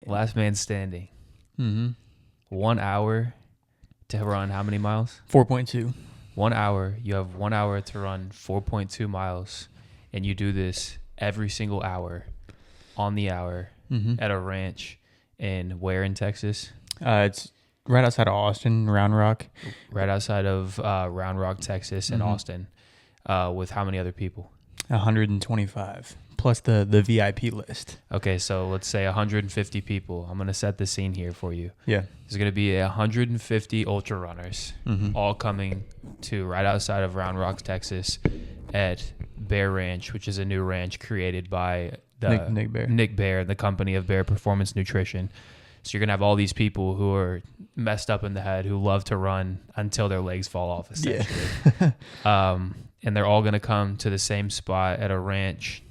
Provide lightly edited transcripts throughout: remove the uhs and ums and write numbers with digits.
Last man standing. Mm-hmm. 1 hour to run how many miles? 4.2. 1 hour. You have 1 hour to run 4.2 miles, and you do this every single hour on the hour at a ranch in where in Texas? It's right outside of Austin, Round Rock. Right outside of Round Rock, Texas, in Austin, with how many other people? 125 plus the VIP list. Okay, so let's say 150 people. I'm going to set the scene here for you. Yeah. There's going to be 150 ultra runners all coming to right outside of Round Rock, Texas at Bear Ranch, which is a new ranch created by Nick Bear, the company of Bear Performance Nutrition. So you're going to have all these people who are messed up in the head who love to run until their legs fall off, essentially. Yeah. And they're all going to come to the same spot at a ranch,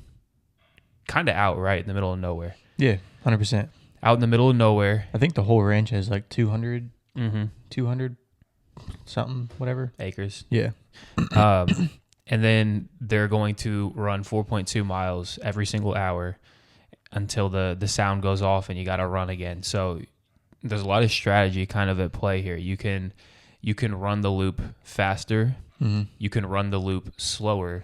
kind of out right in the middle of nowhere. Yeah, 100%. Out in the middle of nowhere. I think the whole ranch has like 200 something, whatever. Acres. Yeah. And then they're going to run 4.2 miles every single hour until the sound goes off and you got to run again. So there's a lot of strategy kind of at play here. You can run the loop faster. You can run the loop slower.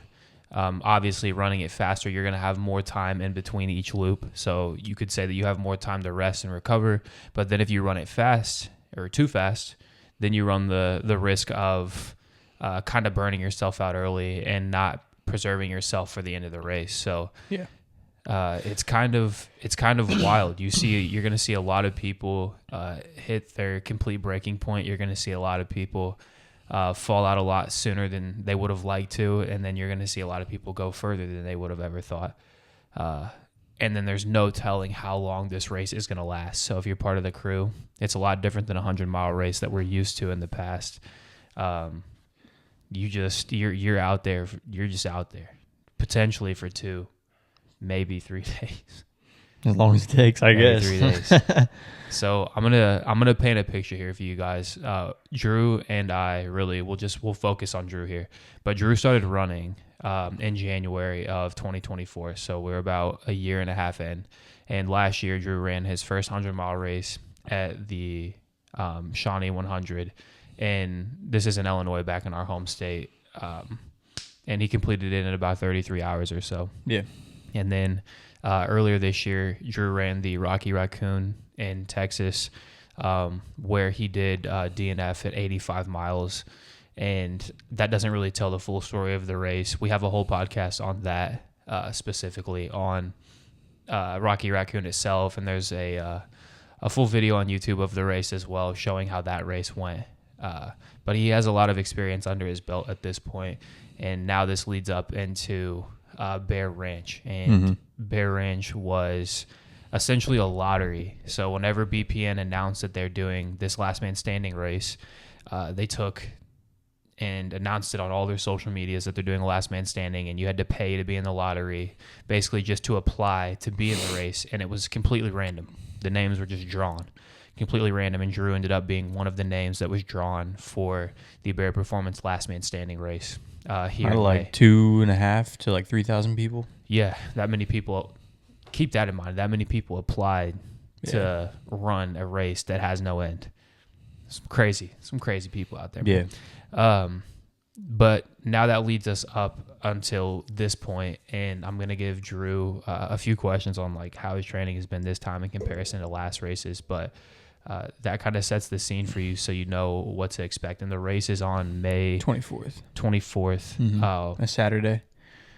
Obviously, running it faster, you're going to have more time in between each loop. So you could say that you have more time to rest and recover. But then if you run it fast or too fast, then you run the risk of kind of burning yourself out early and not preserving yourself for the end of the race. So yeah. It's kind of wild. You're going to see a lot of people hit their complete breaking point. You're going to see a lot of people fall out a lot sooner than they would have liked to, and then you're going to see a lot of people go further than they would have ever thought. And then there's no telling how long this race is going to last. So if you're part of the crew, it's a lot different than a 100-mile race that we're used to in the past. You're out there. You're just out there, potentially for 2, maybe 3 days. As long as it takes, I guess. 3 days. So I'm gonna paint a picture here for you guys. Drew and I we'll focus on Drew here. But Drew started running in January of 2024. So we're about a year and a half in. And last year, Drew ran his first 100-mile race at the Shawnee 100. And this is in Illinois, back in our home state. And he completed it in about 33 hours or so. Yeah. And then earlier this year, Drew ran the Rocky Raccoon in Texas, where he did DNF at 85 miles. And that doesn't really tell the full story of the race. We have a whole podcast on that, specifically on Rocky Raccoon itself. And there's a full video on YouTube of the race as well, showing how that race went. But he has a lot of experience under his belt at this point. And now this leads up into Bear Ranch. And Bear Ranch was essentially a lottery. So whenever BPN announced that they're doing this last man standing race, they took and announced it on all their social medias that they're doing a last man standing, and you had to pay to be in the lottery, basically just to apply to be in the race. And it was completely random. The names were just drawn completely random, and Drew ended up being one of the names that was drawn for the Bear Performance last man standing race here. Out of like 2,500 to like 3,000 people. Yeah, that many people. Keep that in mind. That many people applied to run a race that has no end. Some crazy people out there. Yeah. But now that leads us up until this point, and I'm gonna give Drew a few questions on like how his training has been this time in comparison to last races. But that kind of sets the scene for you, so you know what to expect. And the race is on May 24th. 24th. A Saturday.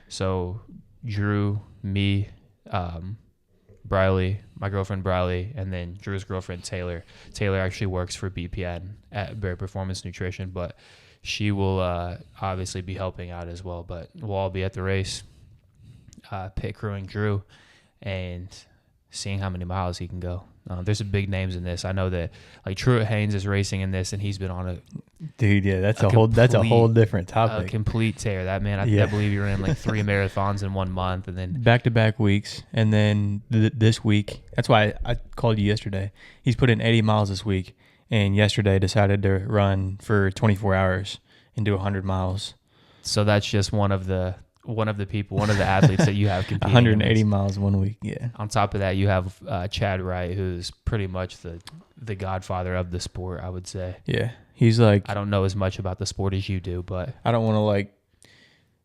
So Drew, me, Briley, my girlfriend Briley, and then Drew's girlfriend Taylor. Taylor actually works for BPN at Bear Performance Nutrition, but she will obviously be helping out as well. But we'll all be at the race, pit crewing Drew, and seeing how many miles he can go. There's some big names in this. I know that like Truett Haynes is racing in this, and he's been on a dude. Yeah, that's a whole different topic. A complete tear. That man, I believe he ran like 3 marathons in 1 month, and then back-to-back weeks, and then this week. That's why I called you yesterday. He's put in 80 miles this week, and yesterday decided to run for 24 hours and do 100 miles. So that's just one of the one of the athletes that you have competing. 180 miles 1 week. Yeah. On top of that, you have Chad Wright, who's pretty much the godfather of the sport, I would say. Yeah. He's like, I don't know as much about the sport as you do, but I don't want to like,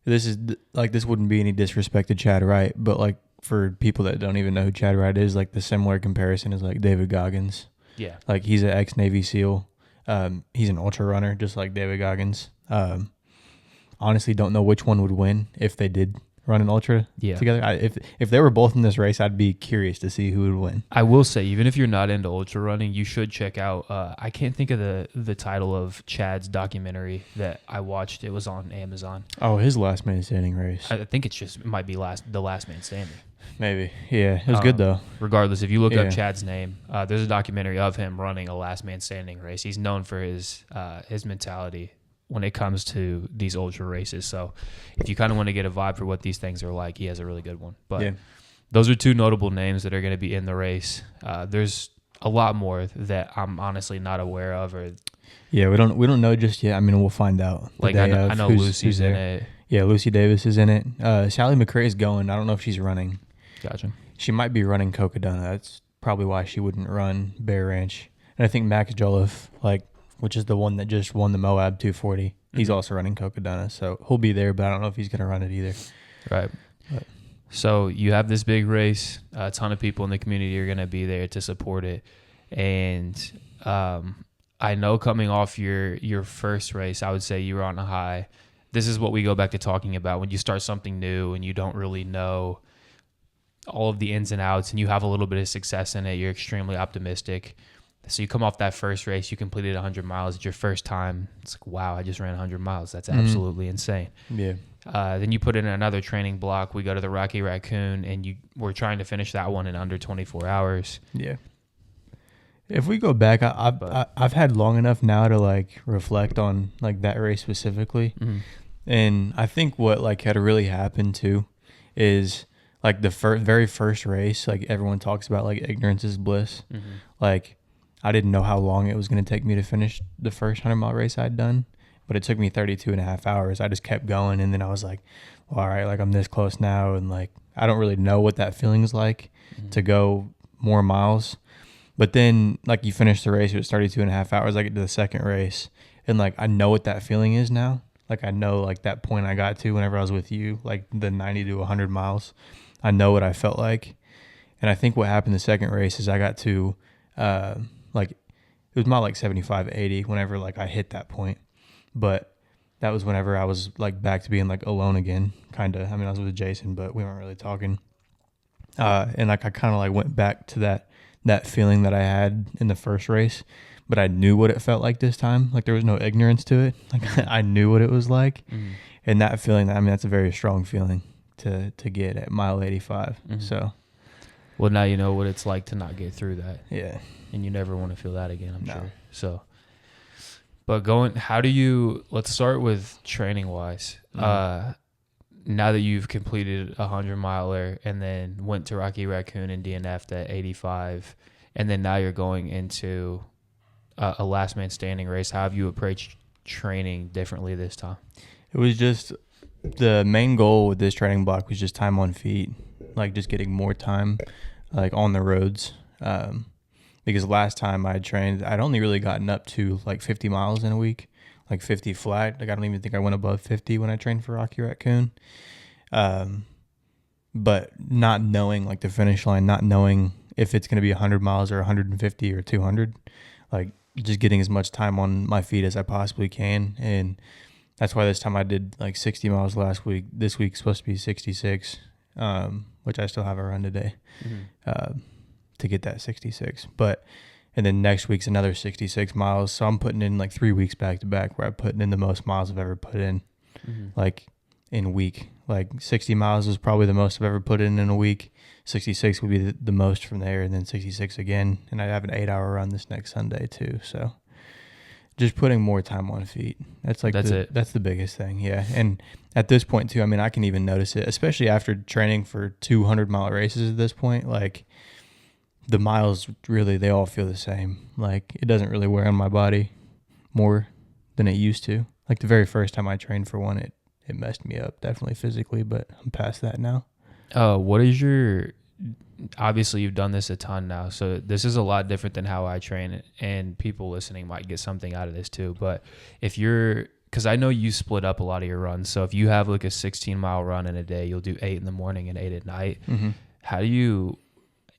this wouldn't be any disrespect to Chad Wright, but like for people that don't even know who Chad Wright is, like the similar comparison is like David Goggins. yeah. Like he's an ex-Navy SEAL. He's an ultra runner, just like David Goggins. Honestly, don't know which one would win if they did run an ultra together. If they were both in this race, I'd be curious to see who would win. I will say, even if you're not into ultra running, you should check out. I can't think of the title of Chad's documentary that I watched. It was on Amazon. Oh, his last man standing race. I think it might be the last man standing. Maybe. Yeah, it was good though. Regardless, if you look up Chad's name, there's a documentary of him running a last man standing race. He's known for his mentality when it comes to these ultra races. So if you kind of want to get a vibe for what these things are like, he has a really good one. But those are two notable names that are going to be in the race. There's a lot more that I'm honestly not aware of. We don't know just yet. I mean, we'll find out. Like I know Lucy's in it. Yeah, Lucy Davis is in it. Sally McRae's going. I don't know if she's running. Gotcha. She might be running Cocodona. That's probably why she wouldn't run Bear Ranch. And I think Max Jolliffe, which is the one that just won the Moab 240, he's also running Cocodona. So he'll be there, but I don't know if he's going to run it either. Right. But. So you have this big race. A ton of people in the community are going to be there to support it. And I know coming off your first race, I would say you were on a high. This is what we go back to talking about when you start something new and you don't really know all of the ins and outs and you have a little bit of success in it. You're extremely optimistic. So you come off that first race, you completed 100 miles. It's your first time. It's like, wow, I just ran 100 miles. That's absolutely insane. Yeah. Then you put in another training block. We go to the Rocky Raccoon, and we're trying to finish that one in under 24 hours. Yeah. If we go back, I've had long enough now to like reflect on like that race specifically. Mm-hmm. And I think what like had really happened too is like the very first race, like everyone talks about like ignorance is bliss. Mm-hmm. Like I didn't know how long it was going to take me to finish the first 100-mile race I'd done, but it took me 32 and a half hours. I just kept going, and then I was like, well, all right, like I'm this close now, and like I don't really know what that feeling is like to go more miles. But then like you finish the race, it was 32 and a half hours. I get to the second race, and like I know what that feeling is now. Like I know like that point I got to whenever I was with you, like the 90 to 100 miles. I know what I felt like. And I think what happened the second race is I got to like it was more like 75, 80 whenever like I hit that point. But that was whenever I was like back to being like alone again, kind of. I mean, I was with Jason, but we weren't really talking. And like I kind of like went back to that feeling that I had in the first race, but I knew what it felt like this time. Like there was no ignorance to it. Like I knew what it was like. Mm-hmm. And that feeling, I mean, that's a very strong feeling to get at mile 85. Mm-hmm. So, well, now you know what it's like to not get through that. Yeah. And you never want to feel that again, I'm sure. So, but let's start with training wise. Mm-hmm. Now that you've completed a 100-miler and then went to Rocky Raccoon and DNF'd at 85, and then now you're going into a last man standing race, how have you approached training differently this time? It was just the main goal with this training block was just time on feet, like just getting more time like on the roads. Because last time I trained, I'd only really gotten up to like 50 miles in a week, like 50 flat. Like I don't even think I went above 50 when I trained for Rocky Raccoon. But not knowing like the finish line, not knowing if it's going to be 100 miles or 150 or 200, like just getting as much time on my feet as I possibly can. And that's why this time I did like 60 miles last week. This week's supposed to be 66, which I still have a run today. Mm-hmm. To get that 66, and then next week's another 66 miles. So I'm putting in like 3 weeks back to back where I'm putting in the most miles I've ever put in, like in week. Like 60 miles is probably the most I've ever put in a week. 66 would be the most from there, and then 66 again. And I have an 8-hour run this next Sunday too. So just putting more time on feet. That's the biggest thing. Yeah. And at this point too, I mean, I can even notice it, especially after training for 200-mile races at this point, like the miles really, they all feel the same. Like it doesn't really wear on my body more than it used to. Like the very first time I trained for one, it it messed me up, definitely physically, but I'm past that now. What is your, obviously you've done this a ton now, so this is a lot different than how I train, and people listening might get something out of this too. But if you're, because I know you split up a lot of your runs, so if you have like a 16-mile run in a day, you'll do 8 in the morning and 8 at night. Mm-hmm. How do you,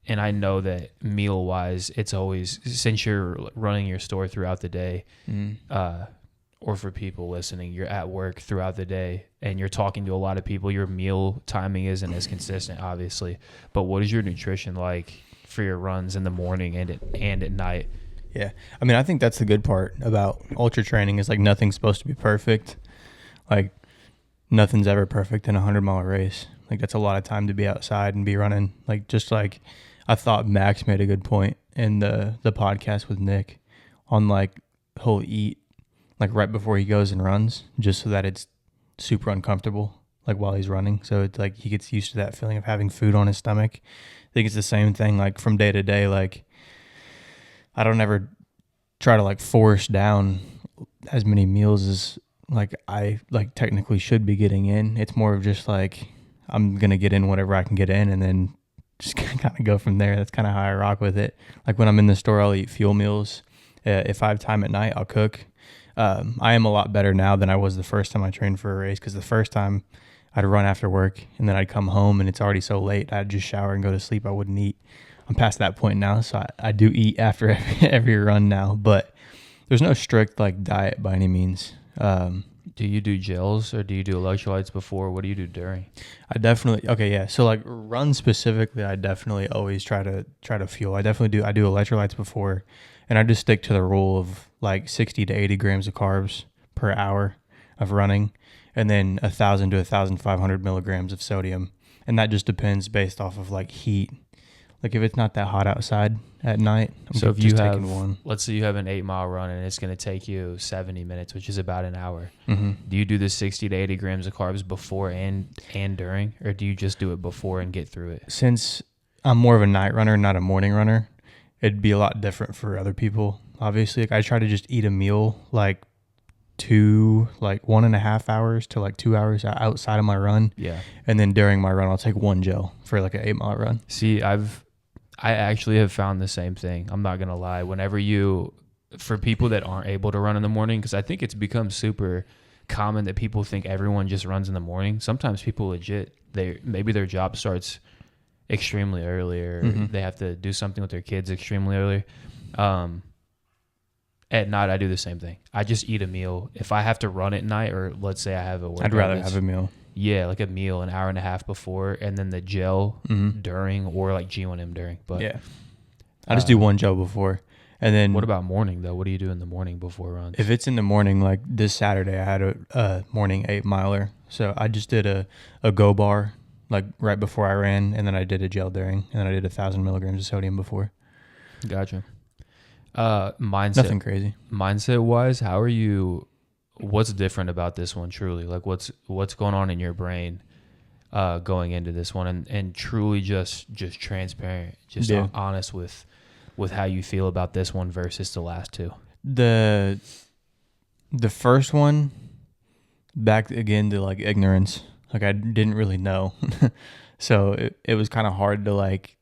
and I know that meal wise, it's always, since you're running your store throughout the day, or for people listening, you're at work throughout the day and you're talking to a lot of people, your meal timing isn't as consistent, obviously. But what is your nutrition like for your runs in the morning and at night? Yeah. I mean, I think that's the good part about ultra training is like nothing's supposed to be perfect. Like nothing's ever perfect in a 100-mile race. Like that's a lot of time to be outside and be running. Like just like I thought Max made a good point in the podcast with Nick on like he'll eat like right before he goes and runs just so that it's super uncomfortable like while he's running. So it's like he gets used to that feeling of having food on his stomach. I think it's the same thing like from day to day. Like I don't ever try to like force down as many meals as like I like technically should be getting in. It's more of just like I'm going to get in whatever I can get in and then just kind of go from there. That's kind of how I rock with it. Like when I'm in the store, I'll eat fuel meals. If I have time at night, I'll cook. I am a lot better now than I was the first time I trained for a race because the first time I'd run after work and then I'd come home and it's already so late. I'd just shower and go to sleep. I wouldn't eat. I'm past that point now, so I do eat after every run now, but there's no strict like diet by any means. Do you do gels or do you do electrolytes before? What do you do during? I definitely so like run specifically, I definitely always try to fuel. I do electrolytes before, and I just stick to the rule of like 60 to 80 grams of carbs per hour of running, and then 1,000 to 1,500 milligrams of sodium, and that just depends based off of like heat. Like if it's not that hot outside at night, so if you have, let's say you have an 8-mile run and it's going to take you 70 minutes, which is about an hour. Mm-hmm. Do you do the 60 to 80 grams of carbs before and during, or do you just do it before and get through it? Since I'm more of a night runner, not a morning runner, it'd be a lot different for other people. Obviously, like I try to just eat a meal like 1.5 hours to like 2 hours outside of my run. Yeah. And then during my run, I'll take one gel for like an 8-mile run. See, I actually have found the same thing. I'm not going to lie. Whenever for people that aren't able to run in the morning, because I think it's become super common that people think everyone just runs in the morning. Sometimes people legit, maybe their job starts extremely early or they have to do something with their kids extremely early. At night, I do the same thing. I just eat a meal. If I have to run at night, or let's say I have a workout, I'd rather have a meal. Yeah, like a meal, an hour and a half before, and then the gel during, or like G1M during. But yeah, I just do one gel before, and then. What about morning though? What do you do in the morning before runs? If it's in the morning, like this Saturday, I had a morning 8-miler, so I just did a go bar like right before I ran, and then I did a gel during, and then I did 1,000 milligrams of sodium before. Gotcha. Mindset. Nothing crazy. Mindset wise, how are you? What's different about this one? Truly, like what's going on in your brain, going into this one, and truly just transparent, just honest with how you feel about this one versus the last two. The first one, back again to like ignorance. Like I didn't really know, so it was kind of hard to like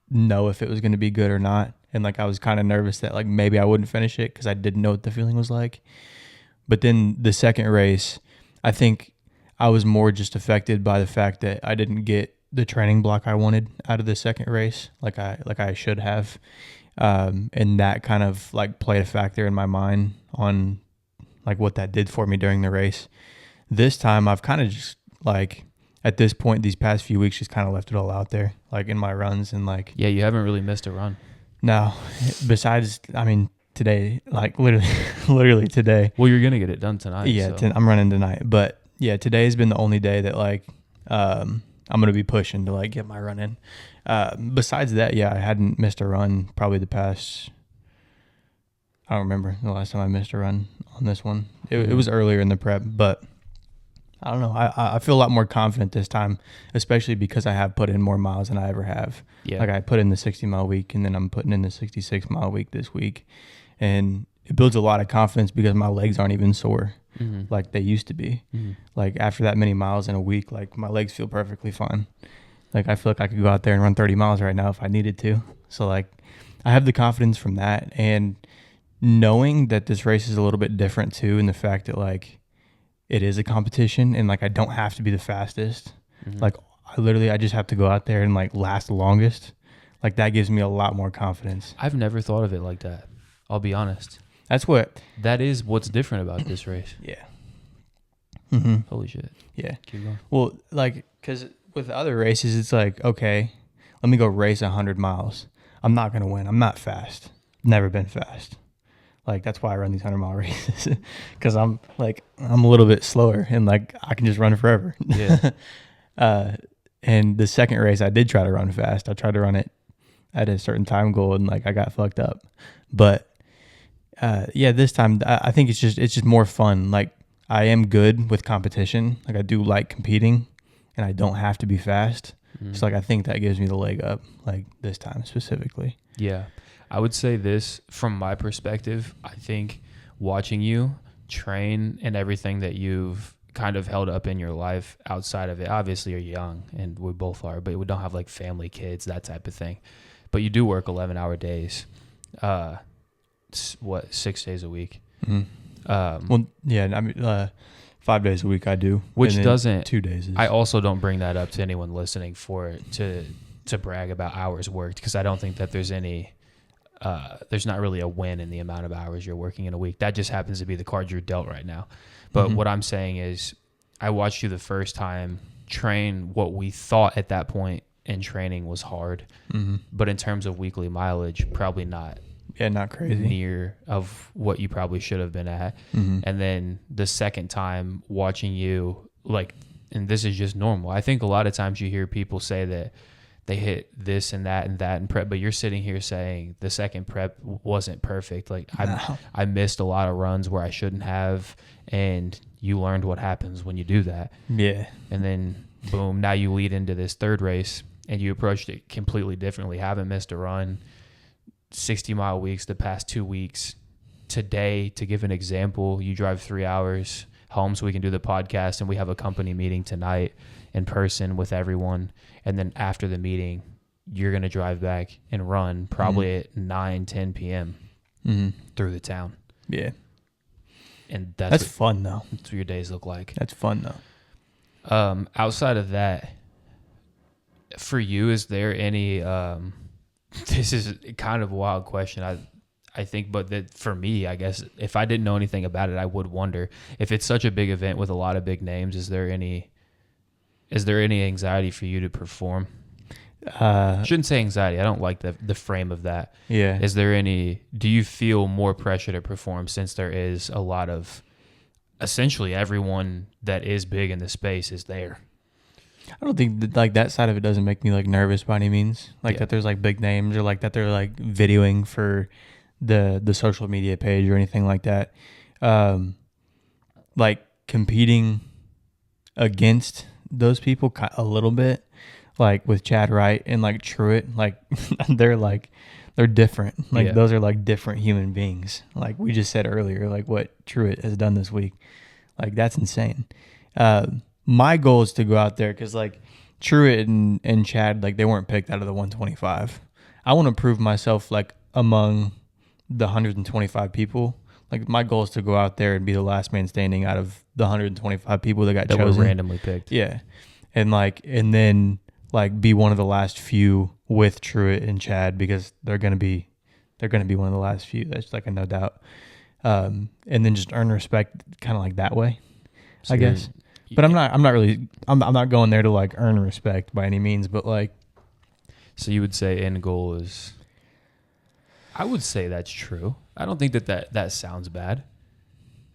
know if it was going to be good or not. And like I was kind of nervous that like maybe I wouldn't finish it because I didn't know what the feeling was like. But then the second race, I think I was more just affected by the fact that I didn't get the training block I wanted out of the second race like I should have. And that kind of like played a factor in my mind on like what that did for me during the race. This time I've kind of just like at this point these past few weeks just kind of left it all out there like in my runs and like. Yeah, you haven't really missed a run. No, besides, I mean, today, like literally today. Well, you're going to get it done tonight. Yeah, so. I'm running tonight. But yeah, today has been the only day that like I'm going to be pushing to like get my run in. Besides that, yeah, I hadn't missed a run probably the past, I don't remember the last time I missed a run on this one. It was earlier in the prep, but I don't know. I feel a lot more confident this time, especially because I have put in more miles than I ever have. Yeah. Like I put in the 60-mile week, and then I'm putting in the 66-mile week this week. And it builds a lot of confidence because my legs aren't even sore Mm-hmm. like they used to be. Mm-hmm. Like after that many miles in a week, like my legs feel perfectly fine. Like I feel like I could go out there and run 30 miles right now if I needed to. So like I have the confidence from that, and knowing that this race is a little bit different too, and the fact that like it is a competition and like I don't have to be the fastest. Mm-hmm. Like I just have to go out there and like last the longest. Like that gives me a lot more confidence. I've never thought of it like that. I'll be honest. That's what. That is what's different about this race. Yeah. Mm-hmm. Holy shit. Yeah. Keep going. Well, like, because with other races, it's like, okay, let me go race 100 miles. I'm not going to win. I'm not fast. Never been fast. Like, that's why I run these 100-mile races. Because I'm a little bit slower and, like, I can just run forever. Yeah. And the second race, I did try to run fast. I tried to run it at a certain time goal, and, like, I got fucked up. But, yeah, this time, I think it's just more fun. Like, I am good with competition. Like, I do like competing, and I don't have to be fast. Mm-hmm. So, like, I think that gives me the leg up, like, this time specifically. Yeah. I would say this from my perspective. I think watching you train and everything that you've kind of held up in your life outside of it, obviously you're young and we both are, but we don't have like family, kids, that type of thing. But you do work 11-hour days. 6 days a week? Mm-hmm. Well, yeah, I mean, 5 days a week I do. Which doesn't... 2 days is... I also don't bring that up to anyone listening to brag about hours worked, because I don't think that there's any... there's not really a win in the amount of hours you're working in a week. That just happens to be the card you're dealt right now. But what I'm saying is I watched you the first time train what we thought at that point in training was hard. Mm-hmm. But in terms of weekly mileage, probably not. Yeah, not crazy. Near of what you probably should have been at. Mm-hmm. And then the second time watching you, like, and this is just normal. I think a lot of times you hear people say that they hit this and that in prep, but you're sitting here saying the second prep wasn't perfect. Like I missed a lot of runs where I shouldn't have, and you learned what happens when you do that. Yeah. And then boom, now you lead into this third race and you approached it completely differently. Haven't missed a run, 60-mile weeks the past 2 weeks. Today, to give an example, you drive 3 hours home so we can do the podcast, and we have a company meeting tonight in person with everyone. And then after the meeting, you're going to drive back and run probably at 9, 10 p.m. Through the town. Yeah. And that's fun, though. That's what your days look like. That's fun, though. Outside of that, for you, is there any this is kind of a wild question, I think, but that for me, I guess, if I didn't know anything about it, I would wonder if it's such a big event with a lot of big names, is there any anxiety for you to perform? I shouldn't say anxiety. I don't like the frame of that. Yeah. Do you feel more pressure to perform since there is a lot of, essentially everyone that is big in the space is there? I don't think that, like, that side of it doesn't make me like nervous by any means. Like that there's like big names, or like that they're like videoing for the social media page or anything like that. Like competing against those people a little bit, like with Chad Wright and like Truett, like they're different. Like those are like different human beings. Like we just said earlier, like what Truett has done this week, like that's insane. My goal is to go out there because like Truett and Chad, like they weren't picked out of the 125. I want to prove myself like among the 125 people. Like my goal is to go out there and be the last man standing out of the 125 people that got chosen. Were randomly picked. Yeah. And then be one of the last few with Truett and Chad, because they're going to be one of the last few. That's like a no doubt. And then just earn respect kind of like that way, so I guess. But I'm not going there to like earn respect by any means, but like. So you would say end goal is. I would say that's true. I don't think that sounds bad.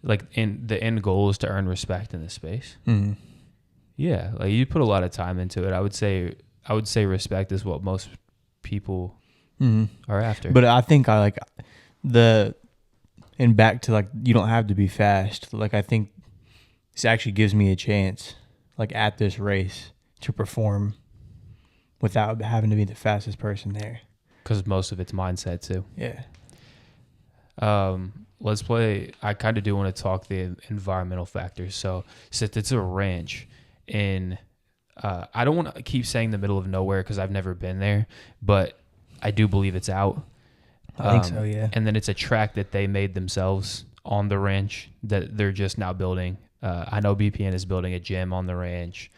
Like the end goal is to earn respect in this space. Mm-hmm. Yeah, like you put a lot of time into it. I would say respect is what most people are after. But I think back to like you don't have to be fast. Like I think this actually gives me a chance, like at this race, to perform without having to be the fastest person there. Because most of it's mindset too. Yeah. let's play. I kind of do want to talk the environmental factors. So since it's a ranch in, I don't want to keep saying the middle of nowhere because I've never been there, but I do believe it's out. I think so, yeah. And then it's a track that they made themselves on the ranch that they're just now building. I know BPN is building a gym on the ranch,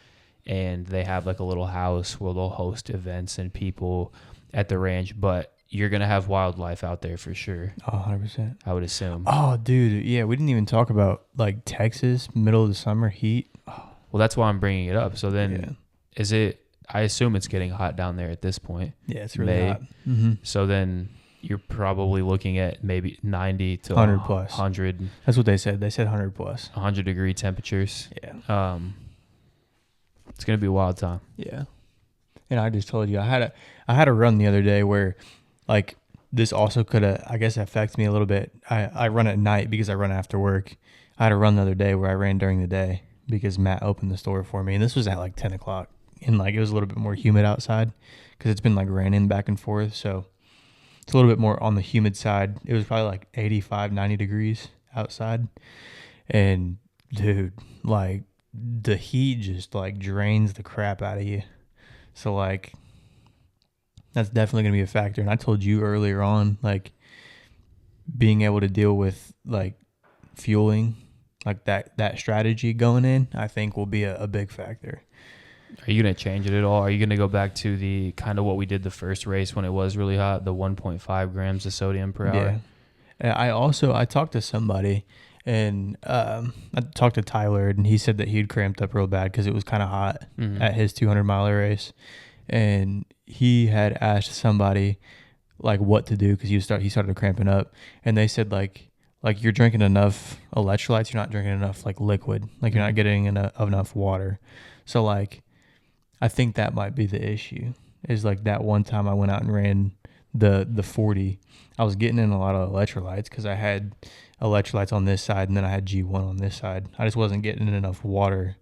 and they have like a little house where they'll host events and people at the ranch, but you're going to have wildlife out there for sure. Oh, 100%. I would assume. Oh, dude. Yeah, we didn't even talk about like Texas, middle of the summer heat. Oh. Well, that's why I'm bringing it up. So then is it, I assume it's getting hot down there at this point. Yeah, it's really hot. Mm-hmm. So then you're probably looking at maybe 90 to 100 plus. 100. That's what they said. They said 100 plus. 100 degree temperatures. Yeah. It's going to be a wild time. Yeah. And I just told you, I had a run the other day where like this also could have, I guess, affect me a little bit. I run at night because I run after work. I had a run the other day where I ran during the day because Matt opened the store for me. And this was at like 10 o'clock. And like it was a little bit more humid outside because it's been like raining back and forth. So it's a little bit more on the humid side. It was probably like 85, 90 degrees outside. And dude, like the heat just like drains the crap out of you. So like that's definitely going to be a factor. And I told you earlier on, like being able to deal with like fueling, like that strategy going in, I think will be a big factor. Are you going to change it at all? Are you going to go back to the kind of what we did the first race when it was really hot, the 1.5 grams of sodium per hour? Yeah. I talked to somebody and I talked to Tyler and he said that he'd cramped up real bad because it was kind of hot at his 200-mile race. And he had asked somebody like what to do because he started cramping up. And they said like you're drinking enough electrolytes, you're not drinking enough like liquid, like you're not getting enough water. So like I think that might be the issue is like that one time I went out and ran the 40, I was getting in a lot of electrolytes because I had electrolytes on this side and then I had G1 on this side. I just wasn't getting enough water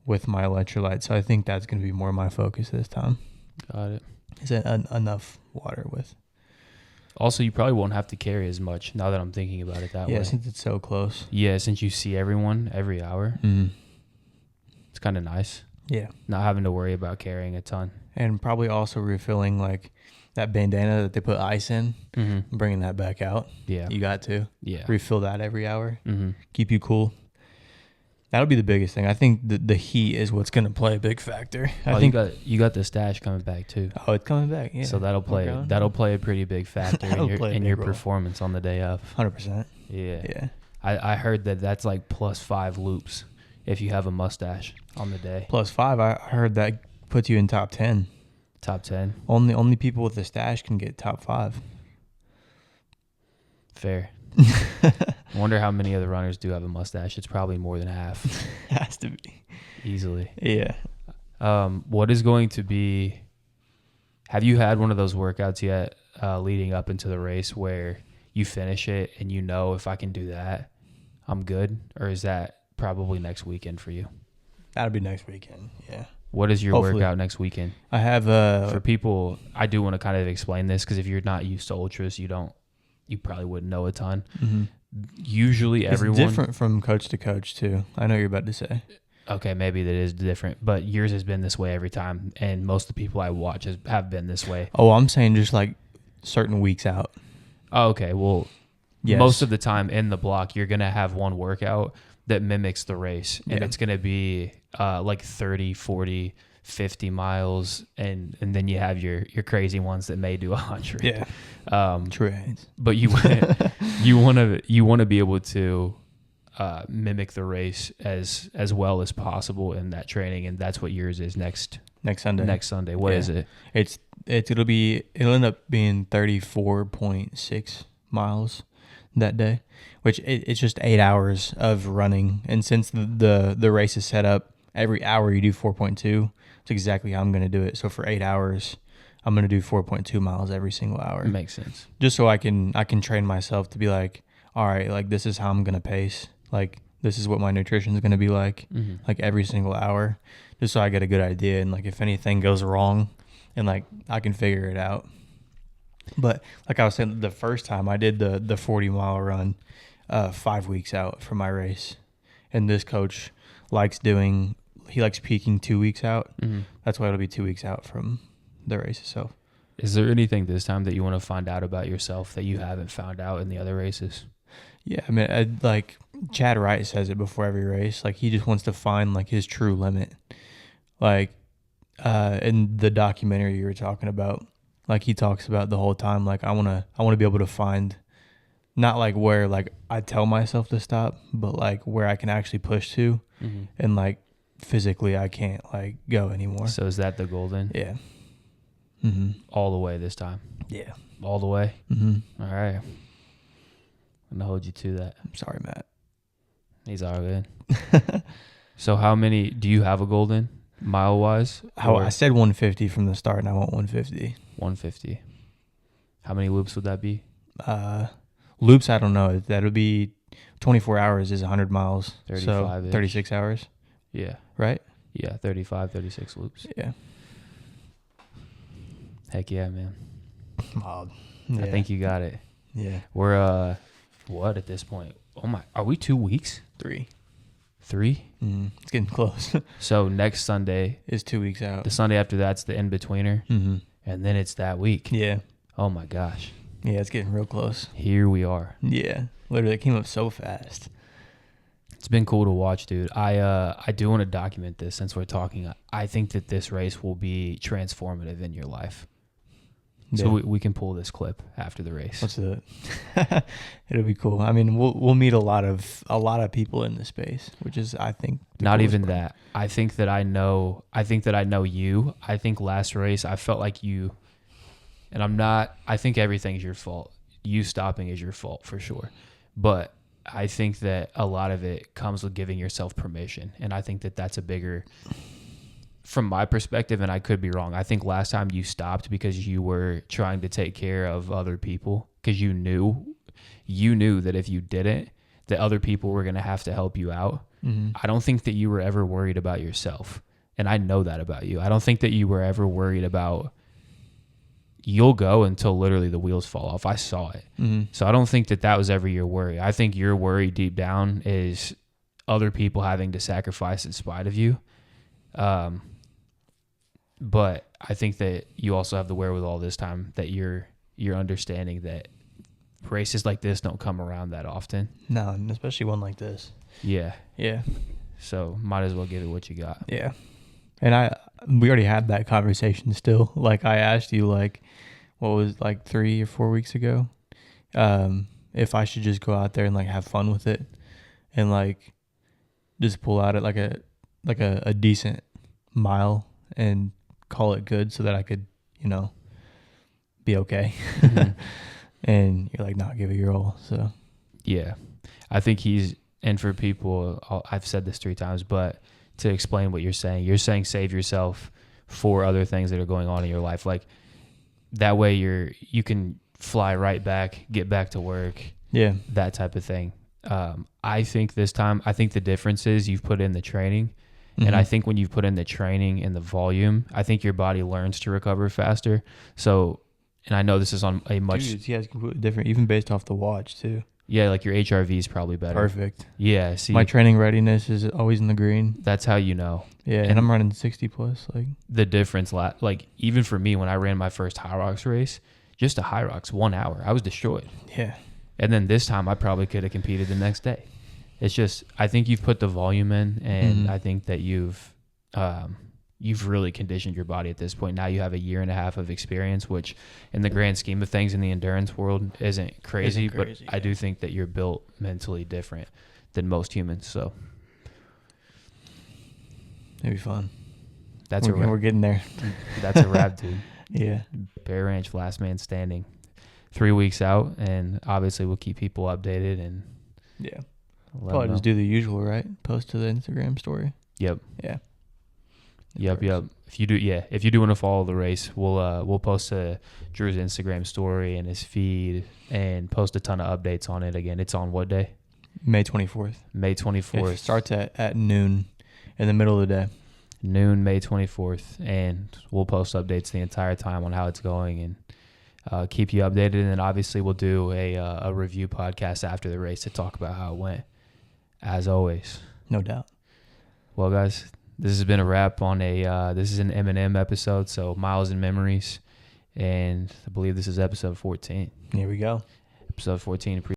with my electrolytes. So I think that's going to be more my focus this time. Got it. Is it enough water with? Also, you probably won't have to carry as much now that I'm thinking about it that way. Yeah, since it's so close. Yeah, since you see everyone every hour. It's kind of nice. Yeah. Not having to worry about carrying a ton. And probably also refilling like that bandana that they put ice in, bringing that back out. Yeah. You got to. Yeah. Refill that every hour. Keep you cool. That'll be the biggest thing. I think the heat is what's going to play a big factor. I think you got the stash coming back too. Oh, it's coming back. Yeah. So that'll play a pretty big factor in your performance on the day of. 100%. Yeah. Yeah. I heard that's like +5 loops if you have a mustache on the day. +5. I heard that puts you in top 10. Top 10. Only people with a stash can get top 5. Fair. I wonder how many of the runners do have a mustache. It's probably more than half. Has to be. Easily. Yeah. What is going to be... Have you had one of those workouts yet leading up into the race where you finish it and you know if I can do that, I'm good? Or is that probably next weekend for you? That'll be next weekend, yeah. What is your workout next weekend? I have... For people, I do want to kind of explain this because if you're not used to ultras, you probably wouldn't know a ton. Usually everyone... It's different from coach to coach too. I know you're about to say. Okay, maybe that is different, but yours has been this way every time, and most of the people I watch have been this way. Oh, I'm saying just like certain weeks out. Oh, okay, well, yes. Most of the time in the block, you're going to have one workout that mimics the race, and it's going to be like 30, 40, 50 miles, and then you have your crazy ones that may do 100. Yeah. True. But you want to be able to mimic the race as well as possible in that training, and that's what yours is next Sunday. Next Sunday. What is it? It'll end up being 34.6 miles that day, which it's just 8 hours of running. And since the race is set up, every hour you do 4.2. It's exactly how I'm going to do it. So for 8 hours, I'm going to do 4.2 miles every single hour. Makes sense. Just so I can train myself to be like, all right, like this is how I'm going to pace. Like this is what my nutrition is going to be like every single hour, just so I get a good idea. And like if anything goes wrong and like I can figure it out. But like I was saying, the first time I did the 40-mile run, 5 weeks out from my race. And this coach likes peaking 2 weeks out. Mm-hmm. That's why it'll be 2 weeks out from the race itself. Is there anything this time that you want to find out about yourself that you haven't found out in the other races? Yeah, I mean, like Chad Wright says it before every race. Like he just wants to find like his true limit. Like in the documentary you were talking about, like he talks about the whole time. Like I wanna be able to find not like where like I tell myself to stop, but like where I can actually push to, and like physically I can't like go anymore. So is that the goal then? Yeah. All the way this time. Yeah. All the way. All right. I'm gonna hold you to that. I'm sorry, Matt. He's all good. So how many do you have a goal then, mile wise? I said 150 from the start, and I want 150. 150. How many loops would that be? Loops, I don't know. That'll be 24 hours is 100 miles. 35-ish. So 36 hours. Yeah. Right? Yeah, 35, 36 loops. Yeah. Heck yeah, man. Wow. Yeah. I think you got it. Yeah. We're what at this point? Oh my, are we 2 weeks? 3. 3? It's getting close. So next Sunday is 2 weeks out. The Sunday after that's the in-betweener. And then it's that week. Yeah. Oh my gosh. Yeah, it's getting real close. Here we are. Yeah. Literally, it came up so fast. It's been cool to watch, dude. I do want to document this since we're talking. I think that this race will be transformative in your life. Yeah. So we can pull this clip after the race. Let's do it. It'll be cool. I mean, we'll meet a lot of people in the space, which is, I think, not even that. I think that I know you. I think last race I felt like you, and I'm not. I think everything's your fault. You stopping is your fault for sure, but I think that a lot of it comes with giving yourself permission, and I think that that's a bigger. From my perspective, and I could be wrong, I think last time you stopped because you were trying to take care of other people because you knew that if you didn't, that other people were going to have to help you out. I don't think that you were ever worried about yourself, and I know that about you. I don't think that you were ever worried about you'll go until literally the wheels fall off. I saw it. So I don't think that was ever your worry. I think your worry deep down is other people having to sacrifice in spite of you. But I think that you also have the wherewithal this time that you're understanding that races like this don't come around that often. No, and especially one like this. Yeah. Yeah. So might as well give it what you got. Yeah. And we already had that conversation still. Like I asked you like, what was like 3 or 4 weeks ago, if I should just go out there and like have fun with it and like just pull out at like a decent mile and call it good so that I could, be okay. And you're like, nah, give it your all. So yeah, I think and for people, I've said this 3 times, but to explain what you're saying save yourself for other things that are going on in your life. Like that way you can fly right back, get back to work. Yeah. That type of thing. I think this time, the difference is you've put in the training. And I think when you put in the training and the volume, I think your body learns to recover faster. So, and I know this is on a much... Dude, yeah, it's completely different, even based off the watch, too. Yeah, like your HRV is probably better. Perfect. Yeah, see... My training readiness is always in the green. That's how you know. Yeah, and I'm running 60 plus. Like the difference, like even for me, when I ran my first High Rocks race, just a High Rocks, 1 hour, I was destroyed. Yeah. And then this time, I probably could have competed the next day. It's just, I think you've put the volume in, and I think that you've really conditioned your body at this point. Now you have 1.5 years of experience, which in the grand scheme of things in the endurance world isn't crazy, but yeah. I do think that you're built mentally different than most humans. So it'd be fun. We're getting there. That's a wrap, dude. Yeah. Bear Ranch, last man standing. 3 weeks out, and obviously we'll keep people updated and yeah. Probably just do the usual, right? Post to the Instagram story. Yep. Yeah. Yep. If you do want to follow the race, we'll post to Drew's Instagram story and his feed and post a ton of updates on it. Again, it's on what day? May 24th. May 24th. It starts at noon in the middle of the day. Noon, May 24th, and we'll post updates the entire time on how it's going. And keep you updated. And then obviously we'll do a review podcast after the race to talk about how it went, as always. No doubt. Well, guys, this has been a wrap on this is an MnM episode, so Miles and Memories. And I believe this is episode 14. Here we go. Episode 14.